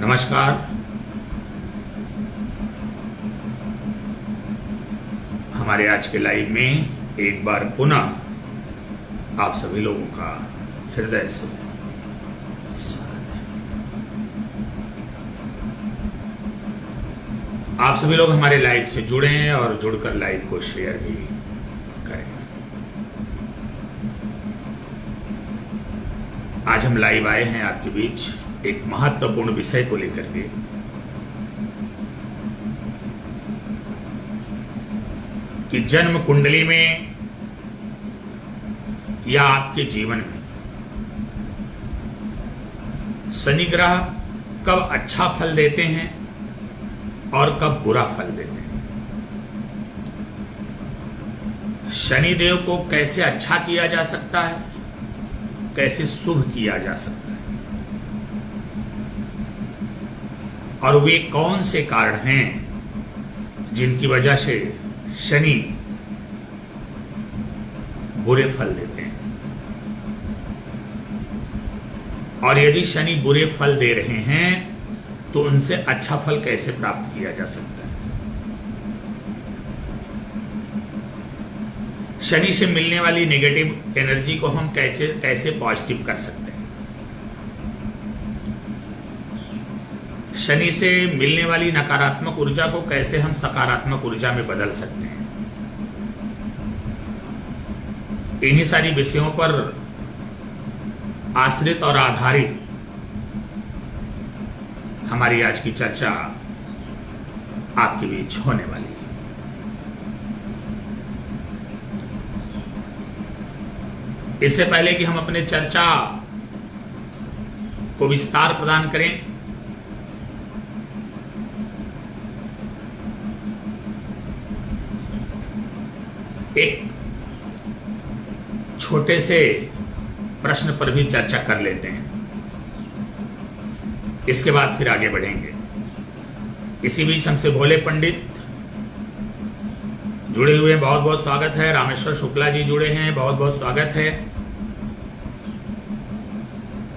नमस्कार। हमारे आज के लाइव में एक बार पुनः आप सभी लोगों का हृदय से स्वागत है। आप सभी लोग हमारे लाइव से जुड़ें और जुड़कर लाइव को शेयर भी करें। आज हम लाइव आए हैं आपके बीच एक महत्वपूर्ण विषय को लेकर के। कि जन्म कुंडली में या आपके जीवन में शनि ग्रह कब अच्छा फल देते हैं और कब बुरा फल देते हैं। शनि देव को कैसे अच्छा किया जा सकता है, कैसे शुभ किया जा सकता है, और वे कौन से कारण हैं जिनकी वजह से शनि बुरे फल देते हैं, और यदि शनि बुरे फल दे रहे हैं तो उनसे अच्छा फल कैसे प्राप्त किया जा सकता है। शनि से मिलने वाली नेगेटिव एनर्जी को हम कैसे पॉजिटिव कर सकते हैं। शनि से मिलने वाली नकारात्मक ऊर्जा को कैसे हम सकारात्मक ऊर्जा में बदल सकते हैं। इन्हीं सारी विषयों पर आश्रित और आधारित हमारी आज की चर्चा आपके बीच होने वाली है। इससे पहले कि हम अपने चर्चा को विस्तार प्रदान करें, एक छोटे से प्रश्न पर भी चर्चा कर लेते हैं, इसके बाद फिर आगे बढ़ेंगे। इसी बीच हमसे भोले पंडित जुड़े हुए, बहुत बहुत स्वागत है। रामेश्वर शुक्ला जी जुड़े हैं, बहुत बहुत स्वागत है।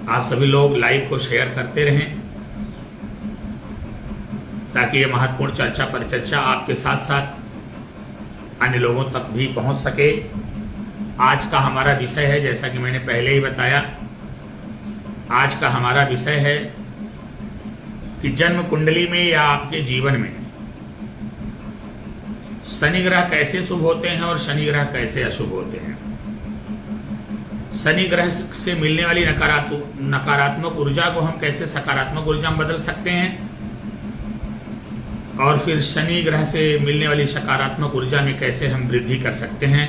आप सभी लोग लाइव को शेयर करते रहें ताकि ये महत्वपूर्ण चर्चा परिचर्चा आपके साथ साथ अन्य लोगों तक भी पहुंच सके। आज का हमारा विषय है, जैसा कि मैंने पहले ही बताया, आज का हमारा विषय है कि जन्म कुंडली में या आपके जीवन में शनि ग्रह कैसे शुभ होते हैं और शनि ग्रह कैसे अशुभ होते हैं। शनि ग्रह से मिलने वाली नकारात्मक ऊर्जा को हम कैसे सकारात्मक ऊर्जा में बदल सकते हैं, और फिर शनि ग्रह से मिलने वाली सकारात्मक ऊर्जा में कैसे हम वृद्धि कर सकते हैं।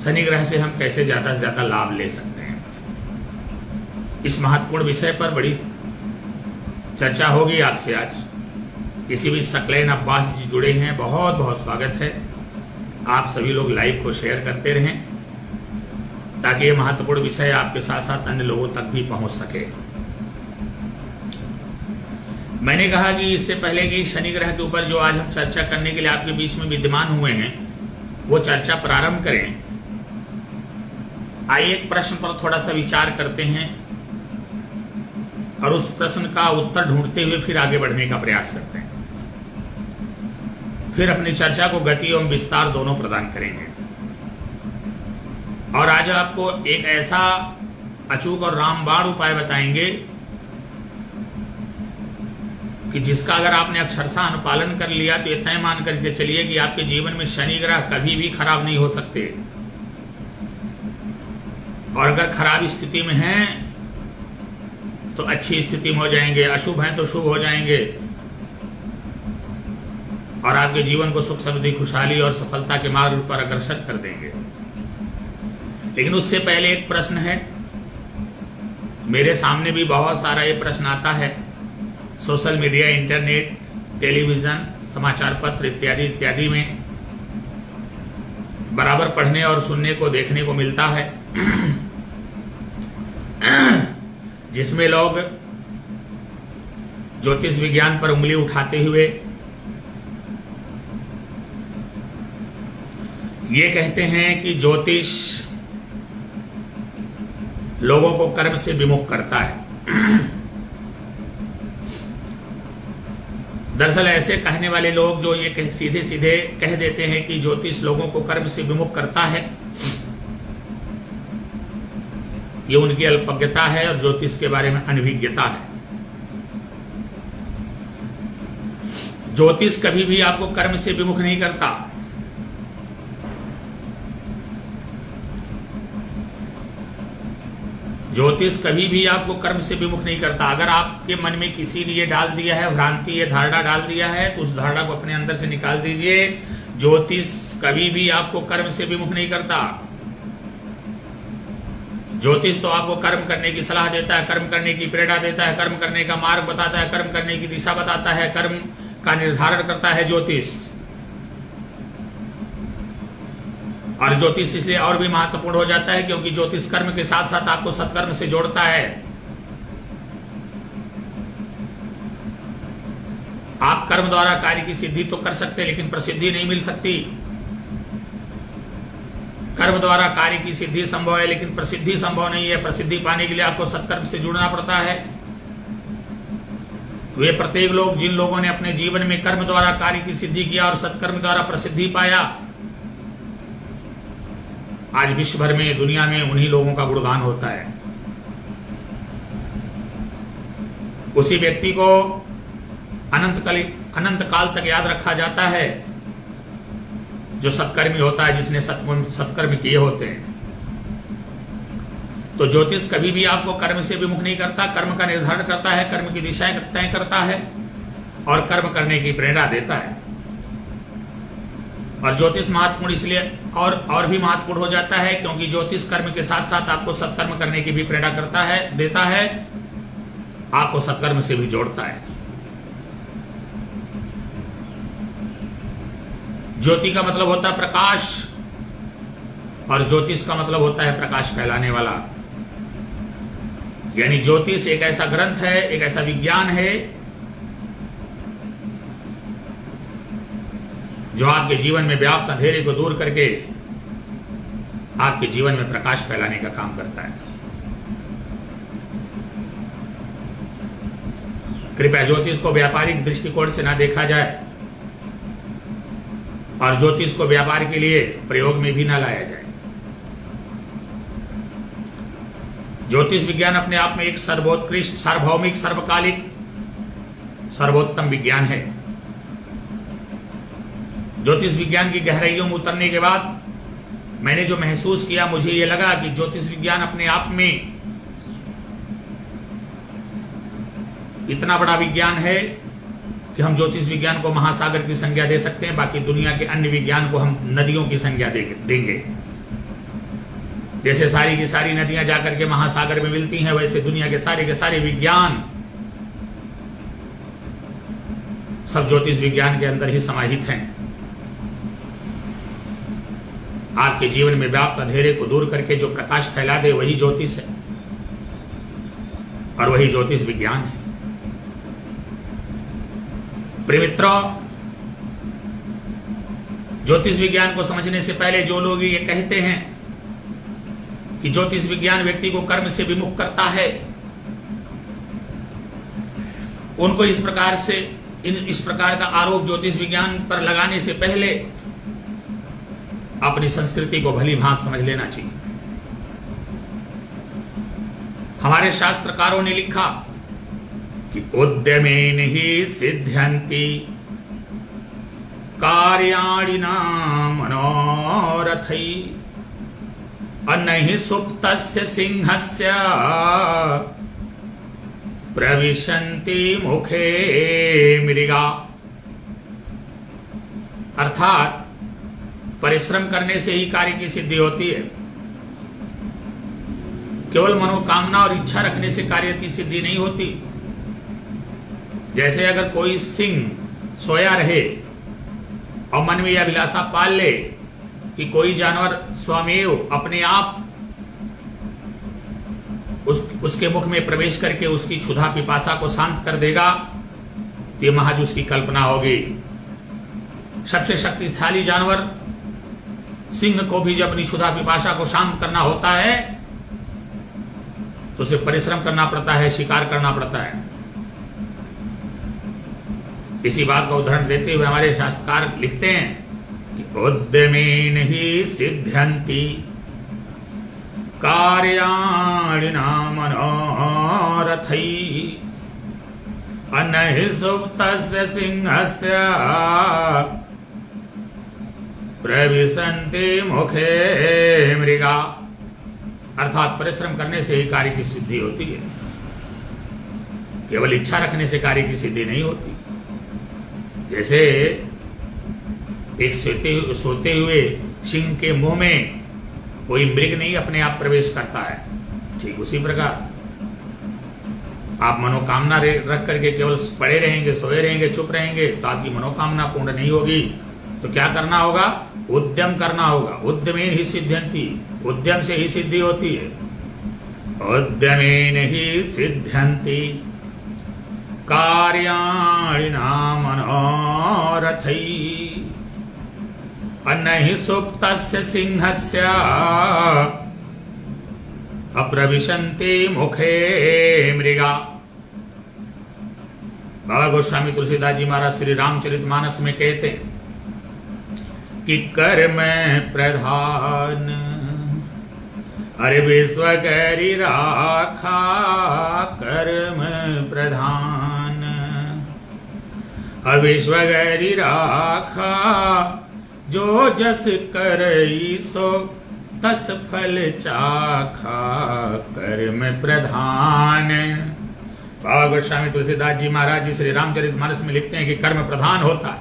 शनि ग्रह से हम कैसे ज्यादा से ज्यादा लाभ ले सकते हैं। इस महत्वपूर्ण विषय पर बड़ी चर्चा होगी आपसे आज। इसी बीच सकलैन अब्बास जी जुड़े हैं, बहुत बहुत स्वागत है। आप सभी लोग लाइव को शेयर करते रहें ताकि ये महत्वपूर्ण विषय आपके साथ साथ अन्य लोगों तक भी पहुंच सके। मैंने कहा कि इससे पहले कि शनि ग्रह के ऊपर जो आज हम चर्चा करने के लिए आपके बीच में विद्यमान हुए हैं वो चर्चा प्रारंभ करें, आइए एक प्रश्न पर थोड़ा सा विचार करते हैं और उस प्रश्न का उत्तर ढूंढते हुए फिर आगे बढ़ने का प्रयास करते हैं। फिर अपनी चर्चा को गति एवं विस्तार दोनों प्रदान करेंगे। और आज आपको एक ऐसा अचूक और रामबाण उपाय बताएंगे कि जिसका अगर आपने अक्षरशः अनुपालन कर लिया तो ये तय मान करके चलिए कि आपके जीवन में शनि ग्रह कभी भी खराब नहीं हो सकते, और अगर खराब स्थिति में हैं तो अच्छी स्थिति में हो जाएंगे, अशुभ हैं तो शुभ हो जाएंगे, और आपके जीवन को सुख समृद्धि खुशहाली और सफलता के मार्ग पर अग्रसर कर देंगे। लेकिन उससे पहले एक प्रश्न है, मेरे सामने भी बहुत सारा ये प्रश्न आता है। सोशल मीडिया, इंटरनेट, टेलीविजन, समाचार पत्र इत्यादि इत्यादि में बराबर पढ़ने और सुनने को देखने को मिलता है, जिसमें लोग ज्योतिष विज्ञान पर उंगली उठाते हुए ये कहते हैं कि ज्योतिष लोगों को कर्म से विमुख करता है। दरअसल ऐसे कहने वाले लोग जो ये सीधे सीधे कह देते हैं कि ज्योतिष लोगों को कर्म से विमुख करता है, ये उनकी अल्पज्ञता है और ज्योतिष के बारे में अनभिज्ञता है। ज्योतिष कभी भी आपको कर्म से विमुख नहीं करता। ज्योतिष कभी भी आपको कर्म से विमुख नहीं करता। अगर आपके मन में किसी ने ये डाल दिया है, भ्रांति, ये धारणा डाल दिया है, तो उस धारणा को अपने अंदर से निकाल दीजिए। ज्योतिष कभी भी आपको कर्म से विमुख नहीं करता। ज्योतिष तो आपको कर्म करने की सलाह देता है, कर्म करने की प्रेरणा देता है, कर्म करने का मार्ग बताता है, कर्म करने की दिशा बताता है, कर्म का निर्धारण करता है ज्योतिष। और ज्योतिष इसलिए और भी महत्वपूर्ण हो जाता है क्योंकि ज्योतिष कर्म के साथ साथ आपको सत्कर्म से जोड़ता है। आप कर्म द्वारा कार्य की सिद्धि तो कर सकते हैं, लेकिन प्रसिद्धि नहीं मिल सकती। कर्म द्वारा कार्य की सिद्धि संभव है, लेकिन प्रसिद्धि संभव नहीं है। प्रसिद्धि पाने के लिए आपको सत्कर्म से जुड़ना पड़ता है। वे प्रत्येक लोग, जिन लोगों ने अपने जीवन में कर्म द्वारा कार्य की सिद्धि किया और सत्कर्म द्वारा प्रसिद्धि पाया, आज विश्व भर में, दुनिया में उन्हीं लोगों का गुणगान होता है। उसी व्यक्ति को अनंत काल तक याद रखा जाता है जो सत्कर्मी होता है, जिसने सत्कर्म किए होते हैं। तो ज्योतिष कभी भी आपको कर्म से विमुख नहीं करता, कर्म का निर्धारण करता है, कर्म की दिशाएं तय करता है और कर्म करने की प्रेरणा देता है। और ज्योतिष महत्वपूर्ण इसलिए और भी महत्वपूर्ण हो जाता है क्योंकि ज्योतिष कर्म के साथ साथ आपको सत्कर्म करने की भी प्रेरणा करता है, देता है, आपको सत्कर्म से भी जोड़ता है। ज्योति का मतलब होता है प्रकाश और ज्योतिष का मतलब होता है प्रकाश फैलाने वाला। यानी ज्योतिष एक ऐसा ग्रंथ है, एक ऐसा विज्ञान है जो आपके जीवन में व्याप्त अंधेरे को दूर करके आपके जीवन में प्रकाश फैलाने का काम करता है। कृपया ज्योतिष को व्यापारिक दृष्टिकोण से ना देखा जाए और ज्योतिष को व्यापार के लिए प्रयोग में भी ना लाया जाए। ज्योतिष विज्ञान अपने आप में एक सर्वोत्कृष्ट, सार्वभौमिक, सर्वकालिक, सर्वोत्तम विज्ञान है। ज्योतिष विज्ञान की गहराइयों में उतरने के बाद मैंने जो महसूस किया, मुझे यह लगा कि ज्योतिष विज्ञान अपने आप में इतना बड़ा विज्ञान है कि हम ज्योतिष विज्ञान को महासागर की संज्ञा दे सकते हैं, बाकी दुनिया के अन्य विज्ञान को हम नदियों की संज्ञा देंगे। जैसे सारी की सारी नदियां जाकर के महासागर में मिलती हैं, वैसे दुनिया के सारे विज्ञान सब ज्योतिष विज्ञान के अंदर ही समाहित हैं। आपके जीवन में व्याप्त अंधेरे को दूर करके जो प्रकाश फैला दे, वही ज्योतिष है और वही ज्योतिष विज्ञान है। प्रिय मित्रों, ज्योतिष विज्ञान को समझने से पहले जो लोग ये कहते हैं कि ज्योतिष विज्ञान व्यक्ति को कर्म से विमुख करता है, उनको इस प्रकार का आरोप ज्योतिष विज्ञान पर लगाने से पहले अपनी संस्कृति को भली भांत समझ लेना चाहिए। हमारे शास्त्रकारों ने लिखा कि उद्यमेन ही सिद्ध्यन्ति कार्याणि मनोरथै अनहि सुप्तस्य सिंहस्य प्रविशन्ति मुखे मृगा। अर्थात परिश्रम करने से ही कार्य की सिद्धि होती है। केवल मनोकामना और इच्छा रखने से कार्य की सिद्धि नहीं होती। जैसे अगर कोई सिंह सोया रहे और मन में यह अभिलाषा पाल ले कि कोई जानवर स्वमेव अपने आप उसके मुख में प्रवेश करके उसकी क्षुधा पिपासा को शांत कर देगा, तो यह महज उसकी कल्पना होगी। सबसे शक्तिशाली जानवर सिंह को भी जब अपनी क्षुधा पिपासा को शांत करना होता है तो उसे परिश्रम करना पड़ता है, शिकार करना पड़ता है। इसी बात का उदाहरण देते हुए हमारे शास्त्रकार लिखते हैं कि उद्यमेन ही सिद्ध्यन्ति कार्याणि मनोरथै अनहि सुप्तस्य सिंहस्य प्रविशन्ति मुखे मृगा। अर्थात परिश्रम करने से ही कार्य की सिद्धि होती है, केवल इच्छा रखने से कार्य की सिद्धि नहीं होती। जैसे एक सोते हुए सिंह के मुंह में कोई मृग नहीं अपने आप प्रवेश करता है, ठीक उसी प्रकार आप मनोकामना रख करके केवल पड़े रहेंगे, सोए रहेंगे, चुप रहेंगे तो आपकी मनोकामना पूर्ण नहीं होगी। तो क्या करना होगा? उद्यम करना होगा। उद्यमेन ही सिद्ध्यन्ति, उद्यम से ही सिद्धि होती है। उद्यमेन ही सिद्ध्यन्ति कार्याणि मनोरथै अनहि सुप्तस्य सिंहस्य अप्रविशन्ति मुखे मृगा। बाबा गोस्वामी तुलसीदास जी महाराज श्री रामचरितमानस में कहते हैं कि कर्म प्रधान अरे विश्व करी राखा, कर्म प्रधान अविश्व करी राखा, जो जस करई सो तस फल चाखा, कर्म प्रधान। बाबा गोस्वामी तुलसीदास जी महाराज जी श्री रामचरितमानस में लिखते हैं कि कर्म प्रधान होता है,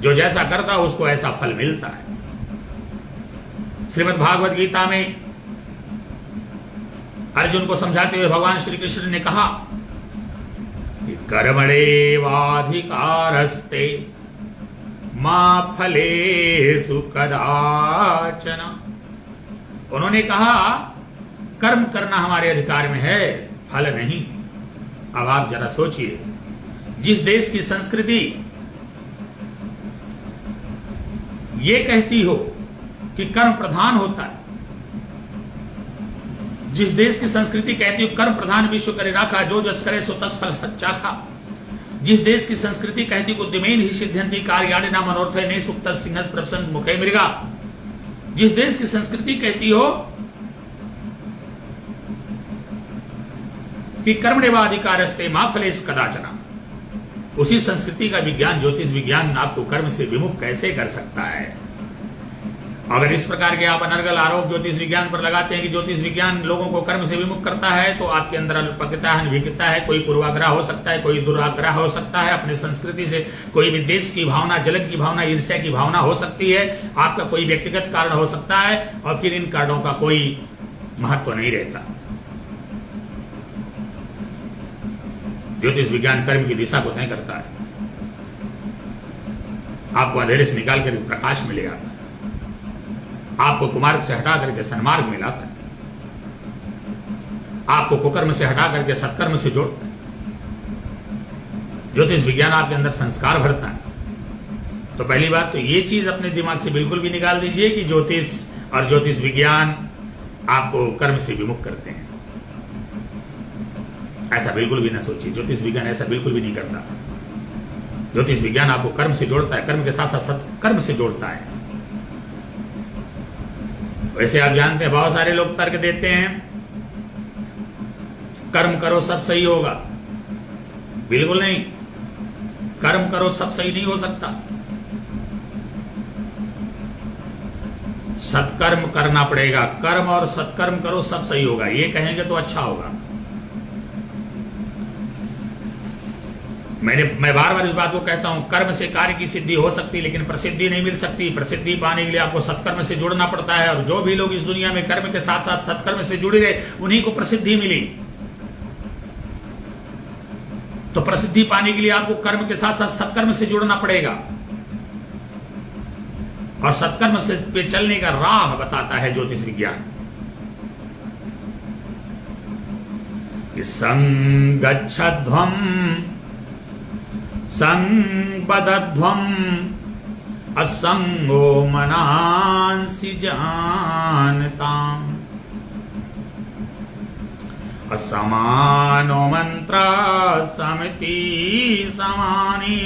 जो जैसा करता है उसको ऐसा फल मिलता है। श्रीमद् भागवत गीता में अर्जुन को समझाते हुए भगवान श्री कृष्ण ने कहा कि कर्मणेवाधिकारस्ते मा फलेषु कदाचन। उन्होंने कहा कर्म करना हमारे अधिकार में है, फल नहीं। अब आप जरा सोचिए, जिस देश की संस्कृति ये कहती हो कि कर्म प्रधान होता है, जिस देश की संस्कृति कहती हो कर्म प्रधान विश्व करे राखा, जो जस करे सो तस फल चाखा, जिस देश की संस्कृति कहती है उद्यमेन ही सिद्ध्यन्ति कार्याणि मनोरथै नहि सुप्तस्य सिंहस्य प्रविशन्ति मुखे मृगा, जिस देश की संस्कृति कहती हो कि कर्मण्येवाधिकारस्ते मा फलेषु कदाचन, उसी संस्कृति का विज्ञान ज्योतिष विज्ञान आपको कर्म से विमुख कैसे कर सकता है। अगर इस प्रकार के आप अनर्गल आरोप ज्योतिष विज्ञान पर लगाते हैं कि ज्योतिष विज्ञान लोगों को कर्म से विमुख करता है, तो आपके अंदर अल्पज्ञता है, अनभिज्ञता है, कोई पूर्वाग्रह हो सकता है, कोई दुराग्रह हो सकता है, अपनी संस्कृति से कोई विद्वेष की भावना, जलन की भावना, ईर्ष्या की भावना हो सकती है, आपका कोई व्यक्तिगत कारण हो सकता है, और फिर इन कारणों का कोई महत्व नहीं रहता। ज्योतिष विज्ञान कर्म की दिशा को तय करता है, आपको अंधेरे से निकाल कर प्रकाश में ले आता है, आपको कुमार्ग से हटा करके सन्मार्ग में लाता है, आपको कुकर्म से हटा करके सत्कर्म से जोड़ता है। ज्योतिष विज्ञान आपके अंदर संस्कार भरता है। तो पहली बात तो ये चीज अपने दिमाग से बिल्कुल भी निकाल दीजिए कि ज्योतिष और ज्योतिष विज्ञान आपको कर्म से विमुख करते हैं। ऐसा बिल्कुल भी ना सोचिए, ज्योतिष विज्ञान ऐसा बिल्कुल भी नहीं करता। ज्योतिष विज्ञान आपको कर्म से जोड़ता है, कर्म के साथ साथ सत्कर्म से जोड़ता है। वैसे आप जानते हैं बहुत सारे लोग तर्क देते हैं कर्म करो सब सही होगा। बिल्कुल नहीं, कर्म करो सब सही नहीं हो सकता। सत्कर्म करना पड़ेगा, कर्म और सत्कर्म करो सब सही होगा, ये कहेंगे तो अच्छा होगा। मैं बार बार इस बात को कहता हूं, कर्म से कार्य की सिद्धि हो सकती लेकिन प्रसिद्धि नहीं मिल सकती। प्रसिद्धि पाने के लिए आपको सत्कर्म से जुड़ना पड़ता है, और जो भी लोग इस दुनिया में कर्म के साथ साथ सत्कर्म से जुड़े रहे उन्हीं को प्रसिद्धि मिली। तो प्रसिद्धि पाने के लिए आपको कर्म के साथ साथ सत्कर्म से जुड़ना पड़ेगा, और सत्कर्म से पे चलने का राह बताता है ज्योतिष विज्ञान। संगच्छध्वम संबदध्वम असंगो मनांसि जानताम। असमानो मंत्र समिति समानी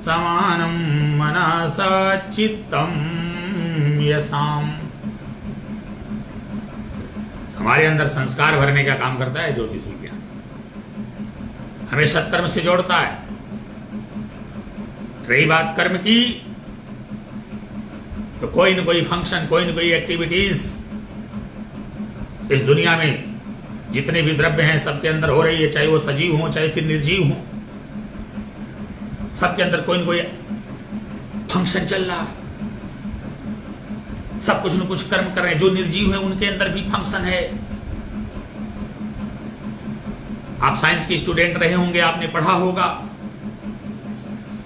समानम मनसा चित्तम यसाम। हमारे अंदर संस्कार भरने का काम करता है ज्योतिष विज्ञान, हमें सत्कर्म से जोड़ता है। रही बात कर्म की, तो कोई न कोई फंक्शन, कोई न कोई एक्टिविटीज इस दुनिया में जितने भी द्रव्य हैं सबके अंदर हो रही है, चाहे वो सजीव हो चाहे फिर निर्जीव हो, सबके अंदर कोई न कोई फंक्शन चल रहा है। सब कुछ न कुछ कर्म कर रहे हैं। जो निर्जीव है उनके अंदर भी फंक्शन है। आप साइंस के स्टूडेंट रहे होंगे, आपने पढ़ा होगा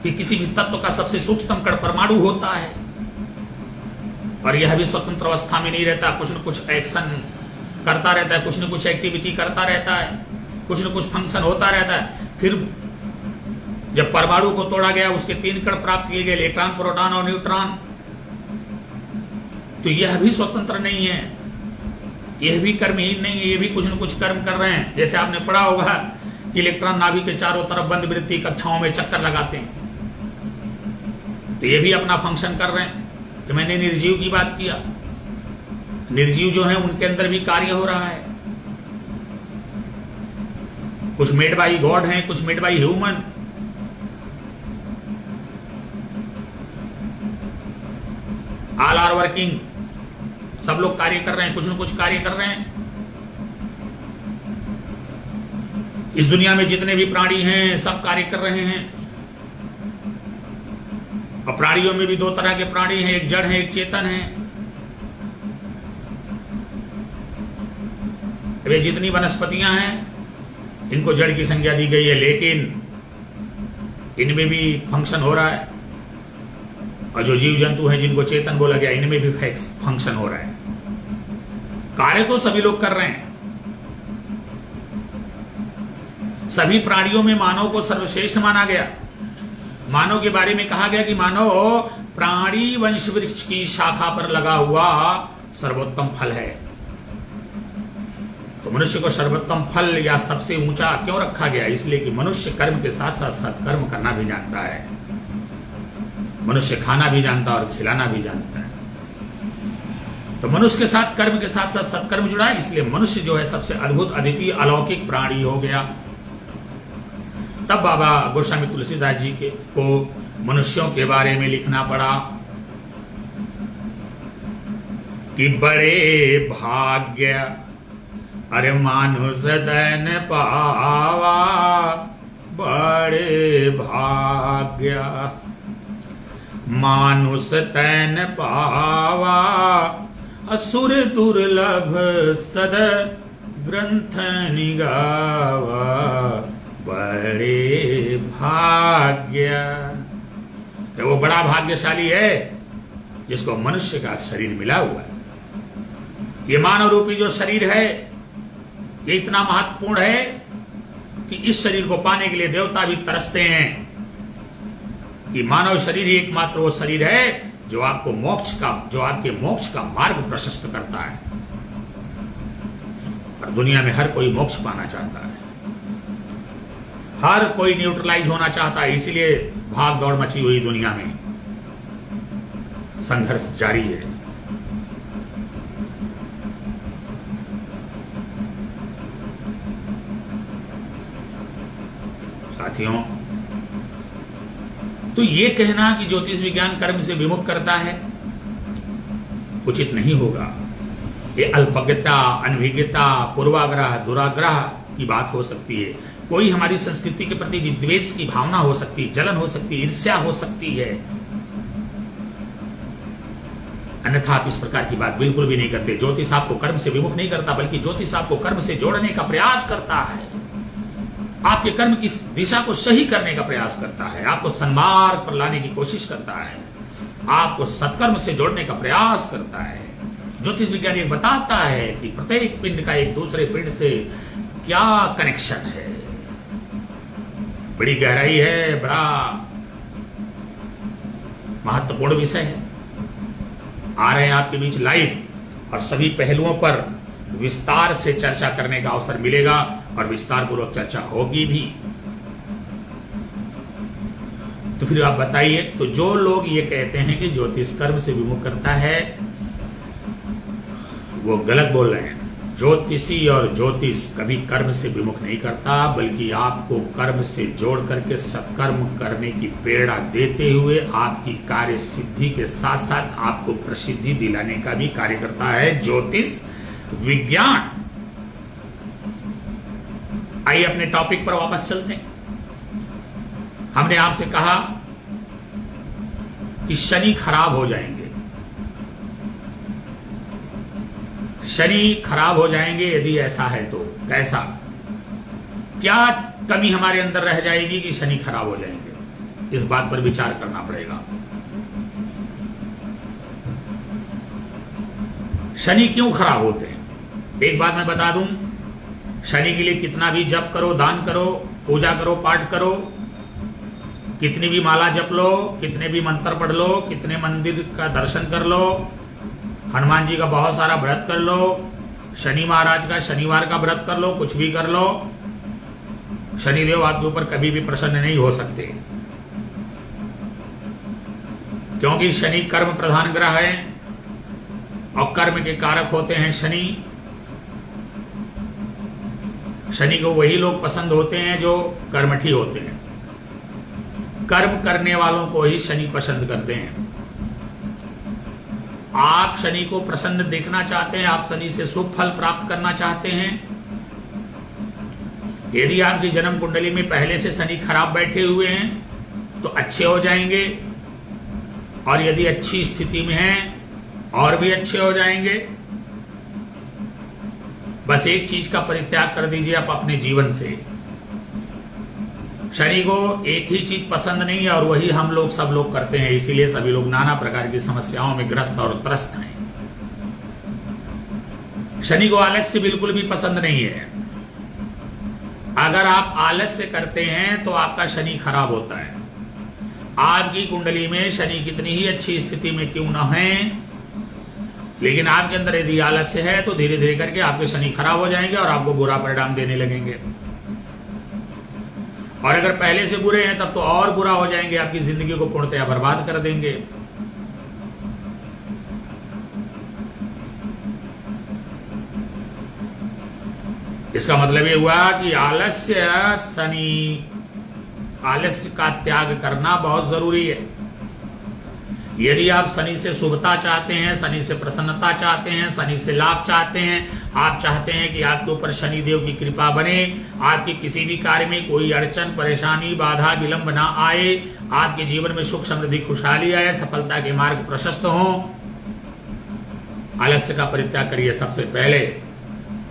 कि किसी भी तत्व का सबसे सूक्ष्मतम कण परमाणु होता है, और यह भी स्वतंत्र अवस्था में नहीं रहता, कुछ न कुछ एक्शन करता रहता है, कुछ न कुछ एक्टिविटी करता रहता है, कुछ न कुछ फंक्शन होता रहता है। फिर जब परमाणु को तोड़ा गया, उसके 3 कण प्राप्त किए गए, इलेक्ट्रॉन, प्रोटॉन और न्यूट्रॉन, तो यह भी स्वतंत्र नहीं है, यह भी कर्महीन नहीं है, ये भी कुछ न कुछ कर्म कर रहे हैं। जैसे आपने पढ़ा होगा कि इलेक्ट्रॉन नाभि के चारों तरफ बंद वृत्ति कक्षाओं में चक्कर लगाते हैं, तो ये भी अपना फंक्शन कर रहे हैं। तो मैंने निर्जीव की बात किया, निर्जीव जो है उनके अंदर भी कार्य हो रहा है। कुछ मेड बाई गॉड हैं, कुछ made by human. All are working, सब लोग कार्य कर रहे हैं, कुछ न कुछ कार्य कर रहे हैं। इस दुनिया में जितने भी प्राणी हैं सब कार्य कर रहे हैं। और प्राणियों में भी 2 तरह के प्राणी हैं, एक जड़ है, एक चेतन है। वे जितनी वनस्पतियां हैं इनको जड़ की संज्ञा दी गई है, लेकिन इनमें भी फंक्शन हो रहा है। और जो जीव जंतु हैं जिनको चेतन बोला गया, इनमें भी फंक्शन हो रहा है। कार्य तो सभी लोग कर रहे हैं। सभी प्राणियों में मानव को सर्वश्रेष्ठ माना गया। मानव के बारे में कहा गया कि मानव प्राणी वंश वृक्ष की शाखा पर लगा हुआ सर्वोत्तम फल है। तो मनुष्य को सर्वोत्तम फल या सबसे ऊंचा क्यों रखा गया? इसलिए कि मनुष्य कर्म के साथ साथ सत्कर्म करना भी जानता है। मनुष्य खाना भी जानता है और खिलाना भी जानता है। तो मनुष्य के साथ कर्म के साथ साथ सत्कर्म जुड़ा है, इसलिए मनुष्य जो है सबसे अद्भुत, अद्वितीय, अलौकिक प्राणी हो गया। तब बाबा गोस्वामी तुलसीदास जी को मनुष्यों के बारे में लिखना पड़ा कि बड़े भाग्य अरे मानुष तन पावा, बड़े भाग्य मानुष तन पावा, असुर दुर्लभ सद ग्रंथ निगावा, बड़े भाग्य। तो वो बड़ा भाग्यशाली है जिसको मनुष्य का शरीर मिला हुआ है। ये मानव रूपी जो शरीर है ये इतना महत्वपूर्ण है कि इस शरीर को पाने के लिए देवता भी तरसते हैं कि मानव शरीर ही एकमात्र वो शरीर है जो आपको आपके मोक्ष का मार्ग प्रशस्त करता है। और दुनिया में हर कोई मोक्ष पाना चाहता है, हर कोई न्यूट्रलाइज होना चाहता है। इसीलिए भाग दौड़ मची हुई दुनिया में संघर्ष जारी है। साथियों, तो ये कहना कि ज्योतिष विज्ञान कर्म से विमुख करता है उचित नहीं होगा। ये अल्पज्ञता, अनभिज्ञता, पूर्वाग्रह, दुराग्रह की बात हो सकती है। कोई हमारी संस्कृति के प्रति विद्वेष की भावना हो सकती है, जलन हो सकती है, ईर्ष्या हो सकती है। अन्यथा आप इस प्रकार की बात बिल्कुल भी नहीं करते। ज्योतिष आपको कर्म से विमुख नहीं करता, बल्कि ज्योतिष आपको कर्म से जोड़ने का प्रयास करता है। आपके कर्म की दिशा को सही करने का प्रयास करता है, आपको सन्मार्ग पर लाने की कोशिश करता है, आपको सत्कर्म से जोड़ने का प्रयास करता है। ज्योतिष विज्ञान ये बताता है कि प्रत्येक पिंड का एक दूसरे पिंड से क्या कनेक्शन है। बड़ी गहराई है, बड़ा महत्वपूर्ण विषय है। आ रहे हैं आपके बीच लाइव और सभी पहलुओं पर विस्तार से चर्चा करने का अवसर मिलेगा और विस्तार पूर्वक चर्चा होगी भी। तो फिर आप बताइए, तो जो लोग ये कहते हैं कि ज्योतिष कर्म से विमुख करता है वो गलत बोल रहे हैं। ज्योतिषी और ज्योतिष कभी कर्म से विमुख नहीं करता, बल्कि आपको कर्म से जोड़ करके सत्कर्म करने की प्रेरणा देते हुए आपकी कार्य सिद्धि के साथ साथ आपको प्रसिद्धि दिलाने का भी कार्य करता है ज्योतिष विज्ञान। आइए अपने टॉपिक पर वापस चलते हैं। हमने आपसे कहा कि शनि खराब हो जाएंगे, शनि खराब हो जाएंगे। यदि ऐसा है तो कैसा, क्या कमी हमारे अंदर रह जाएगी कि शनि खराब हो जाएंगे? इस बात पर विचार करना पड़ेगा। शनि क्यों खराब होते हैं? एक बात मैं बता दूं, शनि के लिए कितना भी जप करो, दान करो, पूजा करो, पाठ करो, कितनी भी माला जप लो, कितने भी मंत्र पढ़ लो, कितने मंदिर का दर्शन कर लो, हनुमान जी का बहुत सारा व्रत कर लो, शनि महाराज का शनिवार का व्रत कर लो, कुछ भी कर लो, शनिदेव आपके ऊपर कभी भी प्रसन्न नहीं हो सकते। क्योंकि शनि कर्म प्रधान ग्रह है और कर्म के कारक होते हैं शनि। शनि को वही लोग पसंद होते हैं जो कर्मठी होते हैं। कर्म करने वालों को ही शनि पसंद करते हैं। आप शनि को प्रसन्न देखना चाहते हैं, आप शनि से शुभ फल प्राप्त करना चाहते हैं। यदि आपकी जन्म कुंडली में पहले से शनि खराब बैठे हुए हैं तो अच्छे हो जाएंगे, और यदि अच्छी स्थिति में हैं और भी अच्छे हो जाएंगे। बस एक चीज का परित्याग कर दीजिए आप अपने जीवन से। शनि को एक ही चीज पसंद नहीं है और वही हम लोग सब लोग करते हैं, इसीलिए सभी लोग नाना प्रकार की समस्याओं में ग्रस्त और त्रस्त हैं। शनि को आलस्य बिल्कुल भी पसंद नहीं है। अगर आप आलस्य करते हैं तो आपका शनि खराब होता है। आपकी कुंडली में शनि कितनी ही अच्छी स्थिति में क्यों न है, लेकिन आपके अंदर यदि आलस्य है तो धीरे धीरे करके आपके शनि खराब हो जाएंगे और आपको बुरा परिणाम देने लगेंगे। और अगर पहले से बुरे हैं तब तो और बुरा हो जाएंगे, आपकी जिंदगी को पूर्णतया बर्बाद कर देंगे। इसका मतलब ये हुआ कि आलस्य का त्याग करना बहुत जरूरी है। यदि आप शनि से शुभता चाहते हैं, शनि से प्रसन्नता चाहते हैं, शनि से लाभ चाहते हैं, आप चाहते हैं कि आपके ऊपर शनि देव की कृपा बने, आपके किसी भी कार्य में कोई अड़चन, परेशानी, बाधा, विलंब ना आए, आपके जीवन में सुख समृद्धि खुशहाली आए, सफलता के मार्ग प्रशस्त हों, आलस्य का परित्याग करिए। सबसे पहले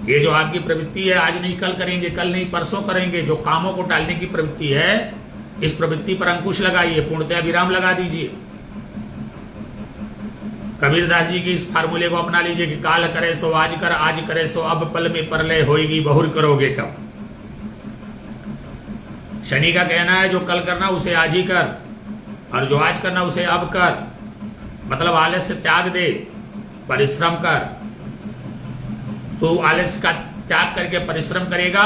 ये जो आपकी प्रवृत्ति है, आज नहीं कल करेंगे, कल नहीं परसों करेंगे, जो कामों को टालने की प्रवृत्ति है, इस प्रवृत्ति पर अंकुश लगाइए, पूर्णतया विराम लगा दीजिए। कबीरदास जी की इस फार्मूले को अपना लीजिए कि काल करे सो आज कर, आज करे सो अब, पल में परलय होएगी, बहुर करोगे कब। शनि का कहना है जो कल करना उसे आज ही कर, और जो आज करना उसे अब कर। मतलब आलस्य त्याग दे, परिश्रम कर। तो आलस्य का त्याग करके परिश्रम करेगा,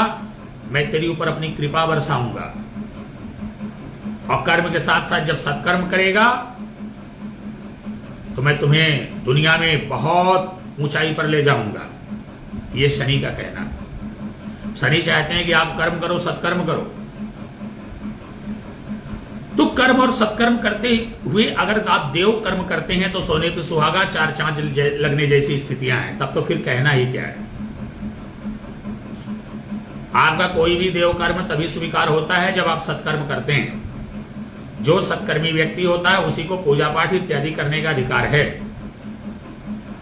मैं तेरी ऊपर अपनी कृपा बरसाऊंगा। और कर्म के साथ साथ जब सत्कर्म करेगा तो मैं तुम्हें दुनिया में बहुत ऊंचाई पर ले जाऊंगा। ये शनि का कहना है। शनि चाहते हैं कि आप कर्म करो, सत्कर्म करो। तो कर्म और सत्कर्म करते हुए अगर आप देव कर्म करते हैं तो सोने पे सुहागा, चार चांद लगने जैसी स्थितियां हैं, तब तो फिर कहना ही क्या है। आपका कोई भी देव कर्म तभी स्वीकार होता है जब आप सत्कर्म करते हैं। जो सत्कर्मी व्यक्ति होता है उसी को पूजा पाठ इत्यादि करने का अधिकार है।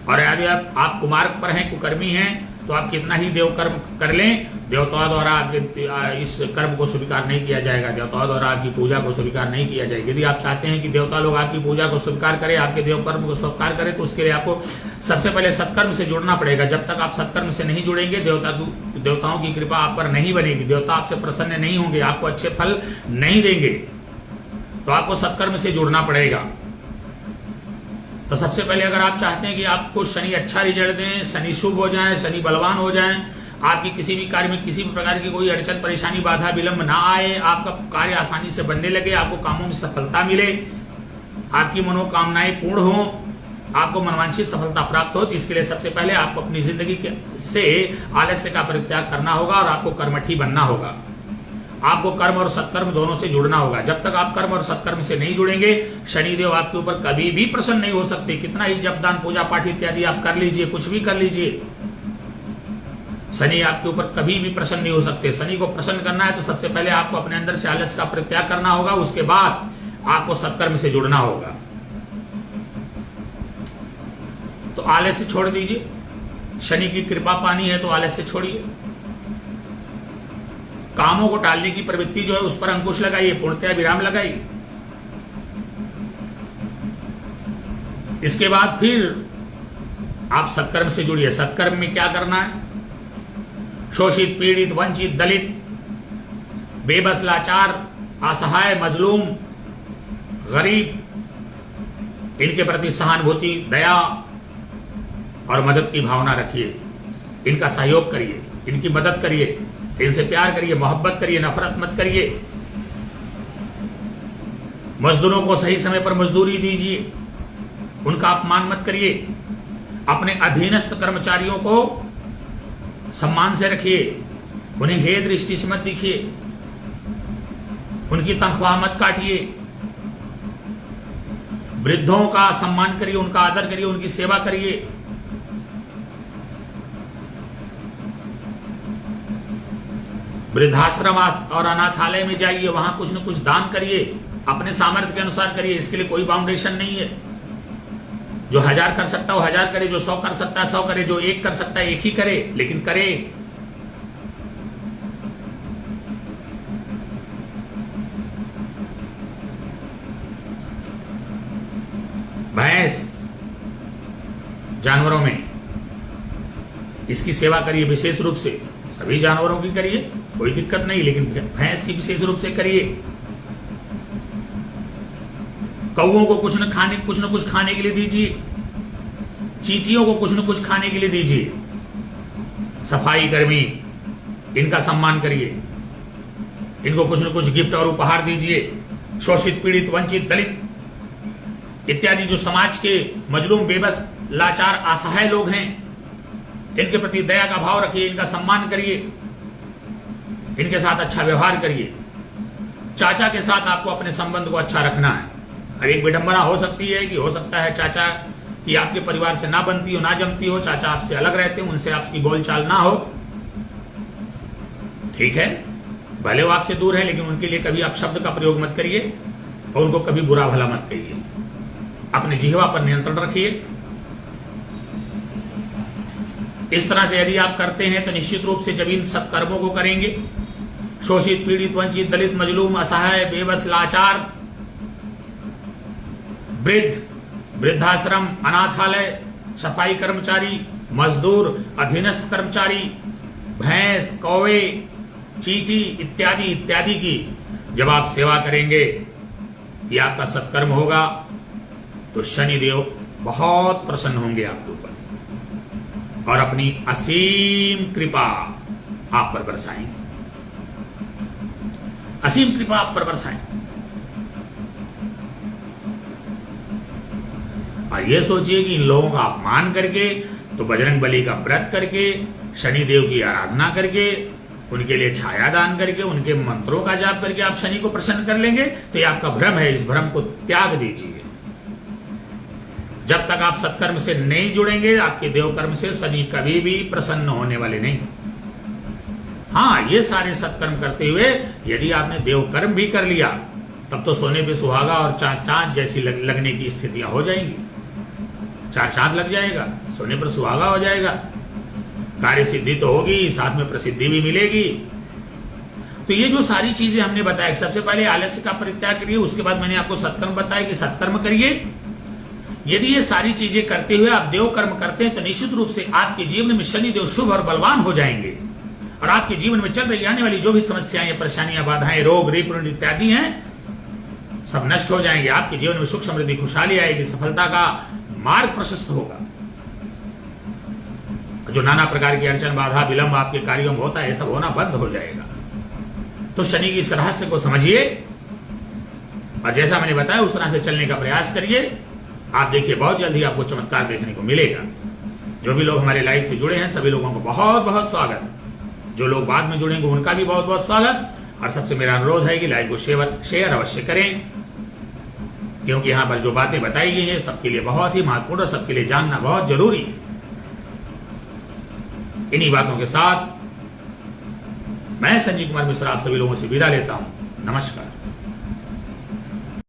और यदि आप कुमार्ग पर हैं, कुकर्मी हैं, तो आप कितना ही देव कर्म कर लें, देवताओं द्वारा आपके इस कर्म को स्वीकार नहीं किया जाएगा, देवताओं द्वारा आपकी पूजा को स्वीकार नहीं किया जाएगा। यदि आप चाहते हैं कि देवता लोग आपकी पूजा को स्वीकार करें, आपके देव कर्म को स्वीकार करें, तो उसके लिए आपको सबसे पहले सत्कर्म से जुड़ना पड़ेगा। जब तक आप सत्कर्म से नहीं जुड़ेंगे, देवताओं की कृपा आप पर नहीं बनेगी, देवता आपसे प्रसन्न नहीं होंगे, आपको अच्छे फल नहीं देंगे। तो आपको सत्कर्म से जुड़ना पड़ेगा। तो सबसे पहले अगर आप चाहते हैं कि आपको शनि अच्छा रिजल्ट दें, शनि शुभ हो जाए, शनि बलवान हो जाए, आपकी किसी भी कार्य में किसी भी प्रकार की कोई अड़चन परेशानी बाधा विलंब ना आए, आपका कार्य आसानी से बनने लगे, आपको कामों में सफलता मिले, आपकी मनोकामनाएं पूर्ण हो, आपको मनवांछित सफलता प्राप्त हो, तो इसके लिए सबसे पहले आपको अपनी जिंदगी से आलस्य का परित्याग करना होगा और आपको कर्मठी बनना होगा। आपको कर्म और सत्कर्म दोनों से जुड़ना होगा। जब तक आप कर्म और सत्कर्म से नहीं जुड़ेंगे, शनिदेव आपके ऊपर कभी भी प्रसन्न नहीं हो सकते। कितना ही जप दान पूजा पाठ इत्यादि आप कर लीजिए, कुछ भी कर लीजिए, शनि आपके ऊपर कभी भी प्रसन्न नहीं हो सकते। शनि को प्रसन्न करना है तो सबसे पहले आपको अपने अंदर से आलस्य का परित्याग करना होगा, उसके बाद आपको सत्कर्म से जुड़ना होगा। तो आलस्य छोड़ दीजिए, शनि की कृपा पानी है तो आलस्य छोड़िए। कामों को टालने की प्रवृत्ति जो है उस पर अंकुश लगाइए, पूर्णतया विराम लगाइए। इसके बाद फिर आप सत्कर्म से जुड़िए। सत्कर्म में क्या करना है? शोषित, पीड़ित, वंचित, दलित, बेबस, लाचार, असहाय, मजलूम, गरीब, इनके प्रति सहानुभूति, दया और मदद की भावना रखिए। इनका सहयोग करिए, इनकी मदद करिए, इनसे प्यार करिए, मोहब्बत करिए, नफरत मत करिए। मजदूरों को सही समय पर मजदूरी दीजिए, उनका अपमान मत करिए। अपने अधीनस्थ कर्मचारियों को सम्मान से रखिए, उन्हें हेय दृष्टि से मत दिखिए, उनकी तनख्वाह मत काटिए। वृद्धों का सम्मान करिए, उनका आदर करिए, उनकी सेवा करिए। वृद्धाश्रम और अनाथालय में जाइए, वहां कुछ न कुछ दान करिए, अपने सामर्थ्य के अनुसार करिए। इसके लिए कोई बाउंडेशन नहीं है। जो 1000 कर सकता है वो 1000 करे, जो 100 कर सकता है 100 करे, जो 1 कर सकता है 1 ही करे, लेकिन करे। भैंस जानवरों में इसकी सेवा करिए विशेष रूप से। सभी जानवरों की करिए, कोई दिक्कत नहीं, लेकिन भैंस की विशेष रूप से करिए। कौओं को कुछ न कुछ खाने के लिए दीजिए, चींटियों को कुछ न कुछ खाने के लिए दीजिए। सफाई कर्मी, इनका सम्मान करिए, इनको कुछ न कुछ गिफ्ट और उपहार दीजिए। शोषित, पीड़ित, वंचित, दलित इत्यादि जो समाज के मजलूम, बेबस, लाचार, असहाय लोग हैं, इनके प्रति दया का भाव रखिए, इनका सम्मान करिए, इनके साथ अच्छा व्यवहार करिए। चाचा के साथ आपको अपने संबंध को अच्छा रखना है। अब एक विडंबना हो सकती है कि हो सकता है चाचा कि आपके परिवार से ना बनती हो, ना जमती हो, चाचा आपसे अलग रहते हो, उनसे आपकी बोलचाल ना हो, ठीक है, भले वो आपसे दूर है, लेकिन उनके लिए कभी आप शब्द का प्रयोग मत करिए और उनको कभी बुरा भला मत कहिए। अपने जिह्वा पर नियंत्रण रखिए। इस तरह से यदि आप करते हैं तो निश्चित रूप से जब इन सत्कर्मों को करेंगे, शोषित, पीड़ित, वंचित, दलित, मजलूम, असहाय, बेबस, लाचार, वृद्ध, वृद्धाश्रम, अनाथालय, सफाई कर्मचारी, मजदूर, अधीनस्थ कर्मचारी, भैंस, कौवे, चींटी इत्यादि इत्यादि की जब आप सेवा करेंगे, ये आपका सत्कर्म होगा, तो शनिदेव बहुत प्रसन्न होंगे आपके ऊपर और अपनी असीम कृपा आप पर बरसाएंगे। असीम कृपा आप पर बरसाएंगे। और ये सोचिए कि इन लोगों का अपमान करके, तो बजरंग बली का व्रत करके, शनिदेव की आराधना करके, उनके लिए छाया दान करके, उनके मंत्रों का जाप करके आप शनि को प्रसन्न कर लेंगे, तो ये आपका भ्रम है। इस भ्रम को त्याग दीजिए। जब तक आप सत्कर्म से नहीं जुड़ेंगे, आपके देवकर्म से शनि कभी भी प्रसन्न होने वाले नहीं। हाँ, ये सारे सत्कर्म करते हुए यदि आपने देवकर्म भी कर लिया, तब तो सोने पे सुहागा और चांद जैसी लगने की स्थितियां हो जाएंगी। 4 चांद लग जाएगा, सोने पर सुहागा हो जाएगा, कार्य सिद्धि तो होगी, साथ में प्रसिद्धि भी मिलेगी। तो ये जो सारी चीजें हमने बताया, सबसे पहले आलस्य का परित्याग करिए, उसके बाद मैंने आपको सत्कर्म बताया कि सत्कर्म करिए। यदि ये सारी चीजें करते हुए आप देव कर्म करते हैं तो निश्चित रूप से आपके जीवन में शनिदेव शुभ और बलवान हो जाएंगे और आपके जीवन में चल रही आने वाली जो भी समस्याएं, परेशानियां, बाधाएं, रोग, ऋण इत्यादि हैं, सब नष्ट हो जाएंगे। आपके जीवन में सुख, समृद्धि, खुशहाली आएगी, सफलता का मार्ग प्रशस्त होगा। जो नाना प्रकार की अड़चन बाधा विलंब आपके कार्यों में होता है, ये सब होना बंद हो जाएगा। तो शनि की इस रहस्य को समझिए और जैसा मैंने बताया उस तरह से चलने का प्रयास करिए। आप देखिए बहुत जल्दी आपको चमत्कार देखने को मिलेगा। जो भी लोग हमारे लाइव से जुड़े हैं सभी लोगों को बहुत बहुत स्वागत। जो लोग बाद में जुड़ेंगे उनका भी बहुत बहुत स्वागत। और सबसे मेरा अनुरोध है कि लाइव को शेयर अवश्य करें, क्योंकि यहां पर जो बातें बताई गई हैं सबके लिए बहुत ही महत्वपूर्ण और सबके लिए जानना बहुत जरूरी है। इन्हीं बातों के साथ मैं संजीव कुमार मिश्रा आप सभी लोगों से विदा लेता हूं। नमस्कार।